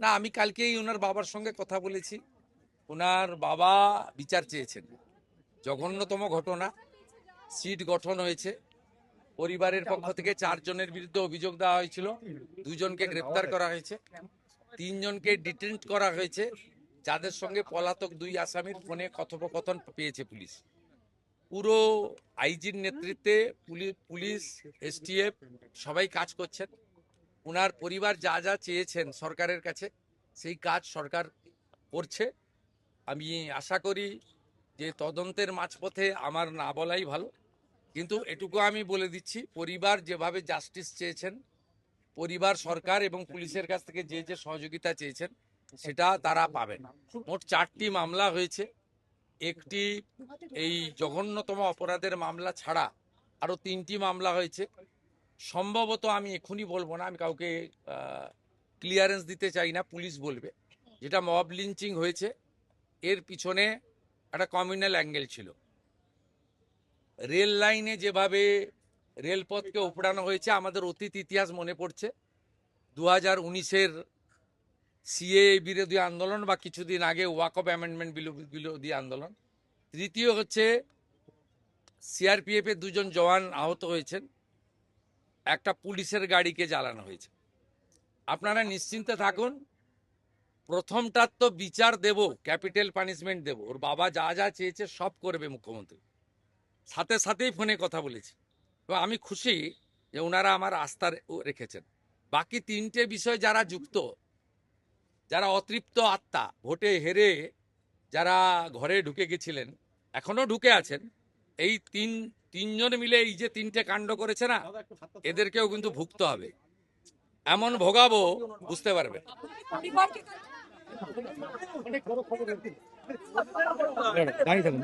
না, আমি কালকেই ওনার বাবার সঙ্গে কথা বলেছি। ওনার বাবা বিচার চেয়েছেন। জঘন্যতম ঘটনা, সিট গঠন হয়েছে, পরিবারের পক্ষ থেকে 4 জনের বিরুদ্ধে অভিযোগ দেওয়া হয়েছিল, 2 জনকে গ্রেপ্তার করা হয়েছে, 3 জনকে ডিটেন্ট করা হয়েছে, যাদের সঙ্গে পলাতক 2 আসামির ফোনে কথোপকথন পেয়েছে পুলিশ। পুরো আইজির নেতৃত্বে পুলিশ, এসটিএফ সবাই কাজ করছেন। ওনার পরিবার যা যা চেয়েছেন সরকারের কাছে সেই কাজ সরকার করছে। আমি আশা করি যে তদন্তের মাঝপথে আমার না বলাই ভালো, কিন্তু এটুকু আমি বলে দিচ্ছি, পরিবার যেভাবে জাস্টিস চেয়েছেন, পরিবার সরকার এবং পুলিশের কাছ থেকে যে যে সহযোগিতা চেয়েছেন সেটা তারা পাবেন। মোট 4টি মামলা হয়েছে। একটি এই জঘন্যতম অপরাধের মামলা ছাড়া আরো 3টি মামলা হয়েছে। সম্ভবত আমি এখনই বলবো না, আমি কাউকে ক্লিয়ারেন্স দিতে চাই না, পুলিশ বলবে। যেটা মব লিঞ্চিং হয়েছে, এর পিছনে একটা কমিউনাল অ্যাঙ্গেল ছিল। রেল লাইনে যেভাবে রেলপথকে উপড়ানো হয়েছে, আমাদের অতীত ইতিহাস মনে পড়ছে। 2019-এর সিএ বিরোধী আন্দোলন বা কিছুদিন আগে ওয়াকফ অ্যামেন্ডমেন্ট বিরোধী আন্দোলন। তৃতীয় হচ্ছে সিআরপিএফ এর 2 জন জওয়ান আহত হয়েছেন, একটা পুলিশের গাড়িকে জ্বালানো হয়েছে। আপনারা নিশ্চিন্তে থাকুন, প্রথমটার তো বিচার দেব, ক্যাপিটাল পানিশমেন্ট দেব। ওর বাবা যা যা চেয়েছে সব করবে মুখ্যমন্ত্রী। সাথে সাথেই ফোনে কথা বলেছি এবং আমি খুশি যে ওনারা আমার আস্থা রেখেছেন। বাকি 3টে বিষয় যারা যুক্ত, যারা অতৃপ্ত আত্মা, ভোটে হেরে যারা ঘরে ঢুকে গেছিলেন, এখনো ঢুকে আছেন, এই তিনজন মিলে এই যে 3টে কাণ্ড করেছে না, এদেরকেও কিন্তু ভুগতে হবে। এমন ভোগাবো বুঝতে পারবে। দাঁড়িয়ে থাকুন।